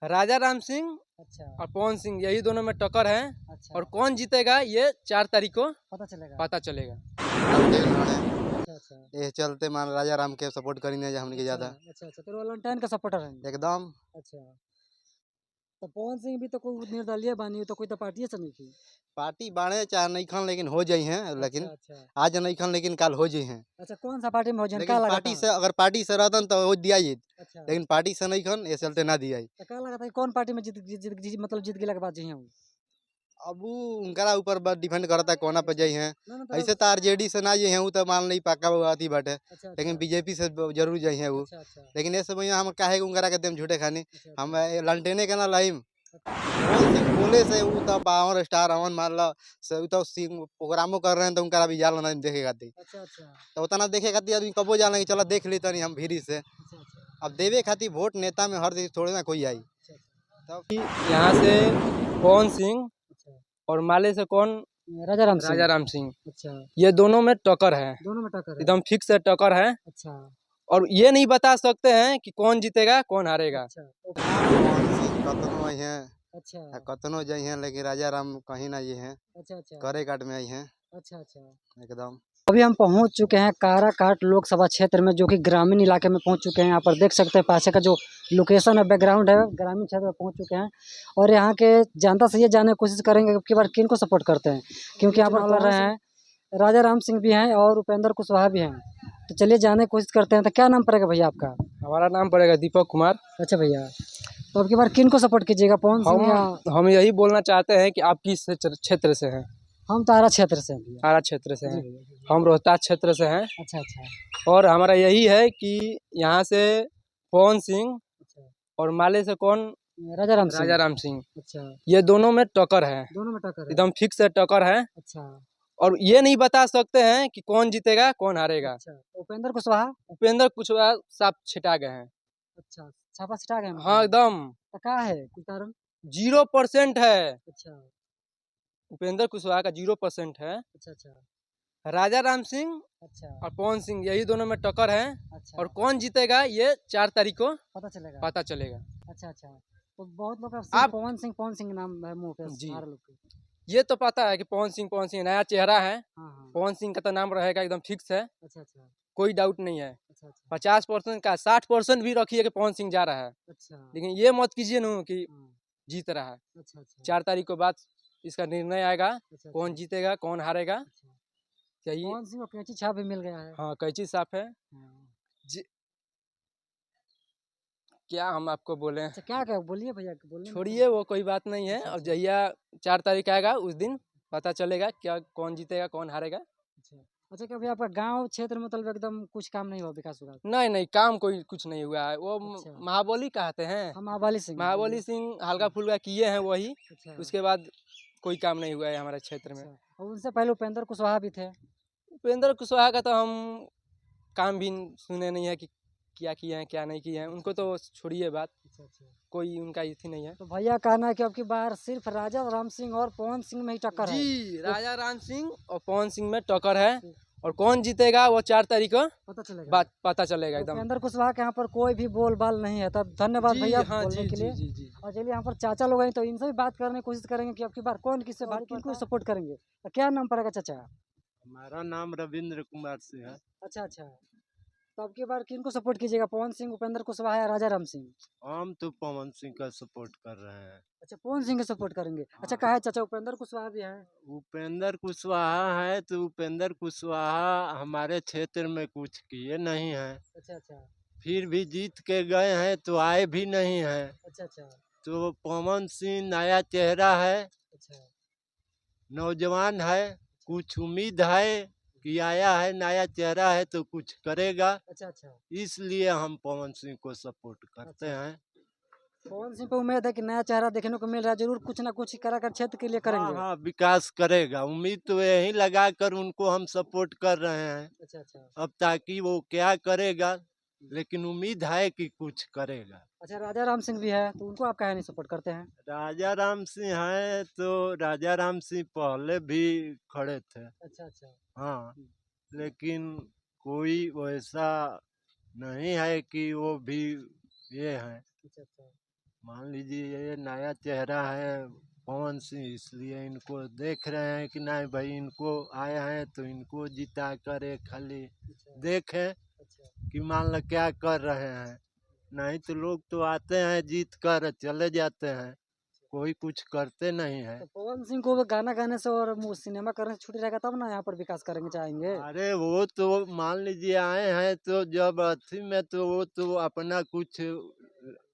राजा राम सिंह अच्छा और पवन सिंह, यही दोनों में टक्कर है। अच्छा। और कौन जीतेगा ये 4 तारीख को पता चलेगा। पता चलेगा। अच्छा अच्छा ये चलते मान राजा राम के सपोर्ट करेंगे हमने के ज्यादा अच्छा अच्छा। तो वैलेंटाइन का सपोर्टर है। एकदम। अच्छा। तो पवन सिंह भी तो कोई निर्दलीय बानी, तो कोई तो पार्टी से नहीं थी। पार्टी बाढ़े चाहे नहीं खान लेकिन हो जाई हैं, लेकिन अच्छा अच्छा। आज नहीं खान लेकिन कल हो जाई हैं। अच्छा, कौन सा पार्टी में हो जाए, लेकिन का लगा पार्टी था? से अगर पार्टी से रहतन तो वो दिया ही, अच्छा। लेकिन पार्टी से नहीं खान ये चलते ना दिया। तो का लगा था कि कौन पार्टी में मतलब जीत गेला के बाद जइहे उ? अब वो उनकरा ऊपर बस डिपेंड करता है कोना पे जाई हैं। ना ना ऐसे तो आरजेडी से ना जाई हैं, वो तो मान नहीं पक्का वो आती बाटे, अच्छा अच्छा। लेकिन बीजेपी से जरूर जाई हैं वो। अच्छा अच्छा। लेकिन ये सब हम काहे के उनकरा के देम झूठे खानी। अच्छा हम अच्छा। लंटेने के ना लाइम पवन सिंह बोले से वो तो पावर स्टार अवन मान लो से वो तो सिंह प्रोग्रामो कर रहे हैं तो उनका भी जाला ना देखे खाती। अच्छा अच्छा। तो उतना देखे खाती आदमी कबो जाला कि चलो देख लेता नहीं हम भीरी से। अच्छा अच्छा। अब देवे खाती वोट नेता में हर चीज थोड़ी ना कोई आई। अच्छा अच्छा। तब यहाँ से पवन सिंह अच्छा। और माले से कौन? राजा राम सिंह। राजा राम सिंह। अच्छा। ये दोनों में टक्कर है, दोनों में टक्कर है। एकदम फिक्स है टक्कर है। अच्छा और ये नहीं बता सकते हैं कि कौन जीतेगा कौन हारेगा। अच्छा। पवन सिंह कतनो आई हैं अच्छा कतनो जाई हैं, लेकिन राजा राम कहीं ना ये हैं अच्छा। अच्छा करे काट में आई हैं अच्छा। अच्छा। एकदम। अभी हम पहुंच चुके हैं काराकाट लोकसभा क्षेत्र में, जो कि ग्रामीण इलाके में पहुंच चुके हैं। यहाँ पर देख सकते हैं पासे का जो लोकेशन है, बैकग्राउंड है, ग्रामीण क्षेत्र में पहुंच चुके हैं। और यहाँ के जनता से ये जानने की कोशिश करेंगे कि बार किन को सपोर्ट करते हैं, क्योंकि यहाँ पर लड़ रहे हैं राजा राम सिंह भी हैं और उपेंद्र कुशवाहा भी हैं। तो चलिए जानने की कोशिश करते हैं। तो क्या नाम पड़ेगा भैया आपका? हमारा नाम पड़ेगा दीपक कुमार। अच्छा भैया, तो अब की बार किन को सपोर्ट कीजिएगा, पवन सिंह या? हम यही बोलना चाहते हैं कि आप किस क्षेत्र से हैं? हम तारा क्षेत्र से हैं भैया। आरा क्षेत्र से जी हैं। भैया। हम रोहतास क्षेत्र से हैं। अच्छा अच्छा। और हमारा यही है कि यहाँ से पवन सिंह अच्छा। और माले से कौन? राजा राम सिंह। राजा राम सिंह। अच्छा। ये दोनों में टक्कर है, दोनों में टक्कर है। एकदम फिक्स है टक्कर है। अच्छा और ये नहीं बता सकते हैं कि कौन जीतेगा कौन हारेगा। अच्छा। उपेंद्र कुशवाहा। उपेंद्र कुशवाहा साफ छिटा गए हैं। अच्छा, छापा छिटा गए हाँ मतलब। एकदम तो का है कोई कारण? 0% है। अच्छा उपेंद्र कुशवाहा का 0% है। अच्छा। अच्छा राजा राम सिंह अच्छा। और पवन सिंह, यही दोनों में टक्कर है। अच्छा। और कौन जीतेगा ये 4 तारीख को पता चलेगा। पता चलेगा। अच्छा अच्छा। तो बहुत लोग अब सिर्फ आप पवन सिंह नाम है मुंह पे जी, सारे लोग के। ये तो पता है कि पवन सिंह नया चेहरा है। हाँ हाँ। पवन सिंह का तो नाम रहेगा एकदम फिक्स है, अच्छा अच्छा। कोई डाउट नहीं है। अच्छा अच्छा। 50% का 60% भी रखिए कि पवन सिंह जा रहा है, अच्छा। लेकिन ये मत कीजिए ना कि हाँ। जीत रहा है। अच्छा अच्छा। 4 तारीख को बाद इसका निर्णय आएगा, अच्छा कौन अच्छा। जीतेगा कौन हारेगा। अच्छा, यही। पवन सिंह को कैंची छाप भी मिल गया है। हाँ कैची साफ है हाँ। जी। क्या हम आपको बोले, अच्छा, क्या क्या बोलिए भैया, बोलने में छोड़िए वो कोई बात नहीं है। अच्छा और अच्छा। जहिया 4 तारीख आएगा उस दिन पता चलेगा क्या कौन जीतेगा कौन हारेगा। अच्छा अच्छा। कभी आपका गांव क्षेत्र में मतलब एकदम कुछ काम नहीं हुआ, विकास विकास? नहीं नहीं काम कोई कुछ नहीं हुआ है। वो अच्छा। महाबली कहते हैं। हम आबाली सिंह महाबली बोलिए। सिंह हल्का फुल्का किए हैं वही। अच्छा उसके बाद कोई काम नहीं हुआ है हमारे क्षेत्र में। अच्छा। और उनसे पहले उपेंद्र कुशवाहा भी थे। उपेंद्र कुशवाहा का तो हम काम भी सुने नहीं है कि क्या किए हैं क्या नहीं किए हैं। उनको तो छोड़िए बात, अच्छा अच्छा। कोई उनका इथी नहीं है। तो भैया कहना है कि अब की बार सिर्फ राजा राम सिंह और पवन सिंह में ही टक्कर है। जी, तो राजा राम सिंह और पवन सिंह में टक्कर है। और कौन जीतेगा वो 4 तारीख को पता चलेगा। बात पता चलेगा तो एकदम। उपेंद्र कुशवाहा के यहाँ पर कोई भी बोल बाल नहीं है। तब धन्यवाद जी भैया हाँ, बोलने जी के जी लिए। जी जी। और चलिए यहाँ पर चाचा लोग हैं, तो इनसे भी बात करने की कोशिश करेंगे कि अब की बार कौन किससे भारी किनको सपोर्ट करेंगे। तो क्या नाम पड़ेगा चाचा? हमारा नाम रविंद्र कुमार सिंह है। अच्छा अच्छा। तो अब की बार किनको सपोर्ट कीजिएगा, पवन सिंह, उपेंद्र कुशवाहा या राजा राम सिंह? हम तो पवन सिंह का सपोर्ट कर रहे हैं। अच्छा, पवन सिंह के सपोर्ट करेंगे। अच्छा, हाँ। कहा है चाचा उपेंद्र कुशवाहा भी है? उपेंद्र कुशवाहा है तो उपेंद्र कुशवाहा हमारे क्षेत्र में कुछ किए नहीं हैं, अच्छा अच्छा। फिर भी जीत के गए हैं तो आए भी नहीं हैं। अच्छा अच्छा। तो पवन सिंह नया चेहरा है, अच्छा नौजवान है, कुछ उम्मीद है कि आया है नया चेहरा है तो कुछ करेगा, अच्छा। अच्छा इसलिए हम पवन सिंह को सपोर्ट करते अच्छा। हैं। पवन सिंह पे उम्मीद है कि नया चेहरा देखने को मिल रहा है, जरूर कुछ ना कुछ कराकर क्षेत्र के लिए हाँ करेंगे। हाँ, विकास करेगा, उम्मीद तो यही लगा कर उनको हम सपोर्ट कर रहे हैं। अच्छा अच्छा। अब ताकि वो क्या करेगा, लेकिन उम्मीद है कि कुछ करेगा। अच्छा, राजा राम सिंह भी है, तो उनको आप काहे नहीं सपोर्ट करते हैं? राजा राम सिंह है तो राजा राम सिंह पहले भी खड़े थे। अच्छा अच्छा। हाँ, लेकिन कोई वैसा नहीं है कि वो भी ये है। अच्छा अच्छा। मान लीजिए ये नया चेहरा है पवन सिंह, इसलिए इनको देख रहे हैं कि नहीं भाई इनको आए हैं तो इनको जिता कर एक खाली देखें कि मान लो क्या कर रहे हैं। नहीं तो लोग तो आते हैं जीत कर चले जाते हैं, कोई कुछ करते नहीं है। तो पवन सिंह को भी गाना गाने से और सिनेमा करने से छुट्टी रहेगा तब ना यहाँ पर विकास करेंगे चाहेंगे। अरे वो तो मान लीजिए आए हैं तो जब अथी में तो वो तो अपना कुछ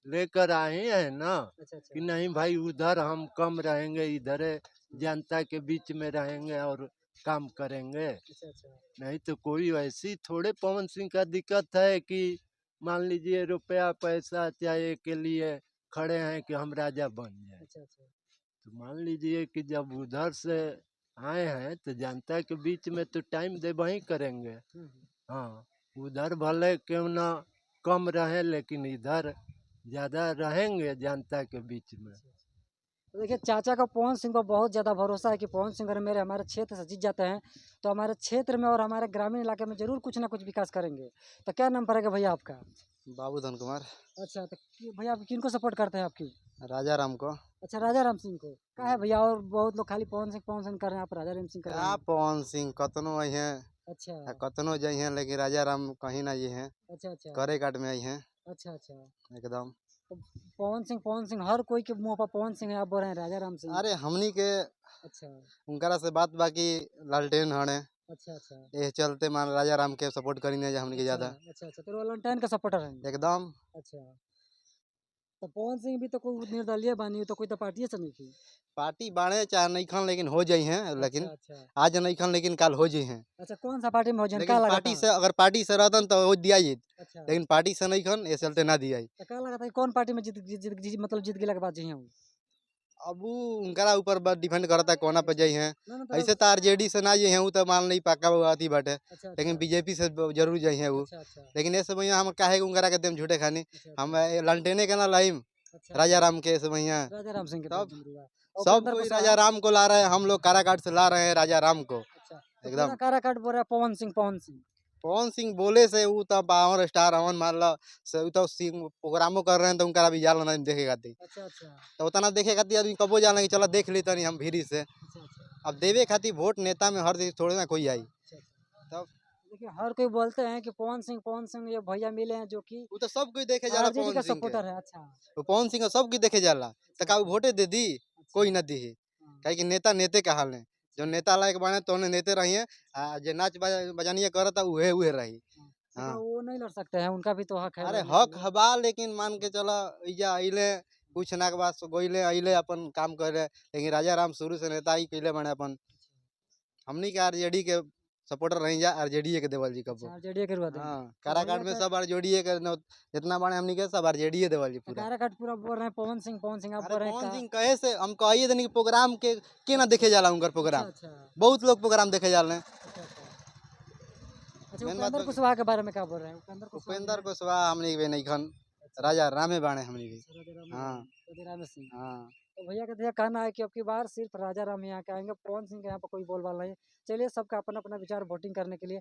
लेकर आए हैं ना अच्छा अच्छा कि नहीं भाई उधर हम कम रहेंगे, इधर जनता के बीच में रहेंगे और काम करेंगे। अच्छा अच्छा नहीं तो कोई वैसी थोड़े पवन सिंह का दिक्कत है कि मान लीजिए रुपया पैसा चाहे के लिए खड़े हैं कि हम राजा बन जाए। अच्छा अच्छा तो मान लीजिए कि जब उधर से आए हैं तो जनता के बीच में तो टाइम दे वही करेंगे। हाँ, उधर भले क्यों ना कम रहे लेकिन इधर ज़्यादा रहेंगे जनता के बीच में। तो देखिए चाचा का पवन सिंह को बहुत ज़्यादा भरोसा है कि पवन सिंह अगर मेरे हमारे क्षेत्र से जीत जाते हैं तो हमारे क्षेत्र में और हमारे ग्रामीण इलाके में जरूर कुछ ना कुछ विकास करेंगे। तो क्या नाम पड़ेगा भैया आपका? बाबू धन कुमार। अच्छा तो भैया आप किनको सपोर्ट करते हैं आपकी? राजा राम को। अच्छा राजा राम सिंह को। क्या है भैया और बहुत लोग खाली पवन सिंह कर रहे हैं, आप राजा राम सिंह कर रहे क्या हैं। पवन सिंह कतनो आई हैं, अच्छा कतनो जाइ हैं, लेकिन राजा राम कहीं ना ये हैं, अच्छा अच्छा करे काट में आई हैं अच्छा अच्छा। एकदम। तो पवन सिंह हर कोई के मुंह पर पवन सिंह है, आप बोल रहे हैं राजा राम सिंह। अरे हमनी के अच्छा उनकरा से बात बाकी लालटेन हड़े, अच्छा अच्छा ये चलते मान राजा राम के सपोर्ट करी नहीं हमनी के अच्छा ज्यादा अच्छा अच्छा तो वैलेंटाइन का सपोर्टर हैं। एकदम। अच्छा तो पवन सिंह भी तो कोई निर्दलीय बानी, तो कोई तो पार्टी से नहीं थी। पार्टी बाढ़े चाहे नहीं खान लेकिन हो जाई हैं, अच्छा लेकिन अच्छा आज नहीं खान लेकिन कल हो जाई हैं। अच्छा कौन सा पार्टी में हो लेकिन क्या लगा पार्टी था? से अगर पार्टी से रहतन तो वो दिया जी, अच्छा लेकिन पार्टी से नहीं खान इस चलते ना दिया। तो क्या लगा था कि कौन पार्टी में मतलब जीत गया के बाद जी हूँ। अब उ उनकरा ऊपर डिपेंड करता है कोना पे जाइ हैं। ना ना ऐसे तो तो आरजेडी से ना जाइ हैं, उ तो मान नहीं पाका अथी बाटे, अच्छा लेकिन अच्छा बीजेपी से जरूर जाइ हैं वो। अच्छा अच्छा लेकिन ऐसे भैया हम काहे उनकरा के देम झूठे खानी, अच्छा हम अच्छा ललटेने के ना लाइम अच्छा राजा अच्छा राम के ऐसे भैया। राजा राम सिंह के तब एकदम रुआ। और सब उपेंद्र कोई कुशवाहा। राजा राम को ला रहे हैं, हम लोग काराकाट से ला रहे हैं राजा राम को अच्छा तो पूरा एकदम। काराकाट बोल रहा है पवन सिंह। पवन सिंह बोले से उ तो पावर स्टार हवन मान लो, से उ तो सिंह प्रोग्रामो कर रहे हैं तो उनका भी जाला नहीं देखेगा ती, अच्छा अच्छा तो उतना देखे खातिर आदमी कबो जाला कि चलो देख ली तनी हम भीरी से। अच्छा अच्छा अब देवे खातिर वोट नेता में हर चीज थोड़े ना कोई आई। अच्छा अच्छा। तब देखिए हर कोई बोलते हैं कि पवन सिंह ये भैया मिले हैं जो कि वो तो सब कोई देखे जाला आरजेडी पवन का सिंह के, सपोर्टर है। अच्छा वो पवन सिंह का सब कोई देखे जाला। तो का उ वोटे दे दी, अच्छा कोई ना दी, हाँ, काहे कि नेता नेते का हाल है। जो नेता लायक बने तो नेते रहिए, आ जे नाच बजानिए करता उहे उहे रही। हाँ। लेकिन हाँ वो नहीं लड़ सकते हैं, उनका भी तो हक है अरे लड़ने के हक लिए। हबा, लेकिन मान के चलो इजा अइले कुछ ना के बाद गोइले अइले अपन काम करे, लेकिन राजा राम शुरू से नेता ही कइले बने अपन। हमनी के आरजेडी के सपोर्टर रही जा, आरजेडी के देवल जी अच्छा कबो। आरजेडी के रुआ देंगे। हाँ तो काराकाट भैया में का सब आरजेडी के जितना बने हमनी के सब आरजेडी देवल जी तो पूरा। काराकाट पूरा बोल रहे हैं पवन सिंह आप अरे बोल रहे हैं पवन का। सिंह कहे से हम कहिए देनी कि प्रोग्राम के ना देखे जाला उनकर अच्छा प्रोग्राम, अच्छा बहुत लोग प्रोग्राम देखे जाले। अच्छा अच्छा अच्छा मेन बात उपेंद्र कुशवाहा के बारे में क्या बोल रहे हैं? उपेंद्र कुशवाहा जो उपेंद्र है। कुशवाहा हमनी के नहीं खन, अच्छा राजा रामे बाणे हमनी के। अच्छा, हाँ राजा राम सिंह। हाँ तो भैया का तो यह कहना है कि अब की बार सिर्फ राजा राम यहाँ के आएंगे, पवन सिंह के यहाँ पर कोई बोलबाला नहीं। चलिए सबका अपना अपना विचार वोटिंग करने के लिए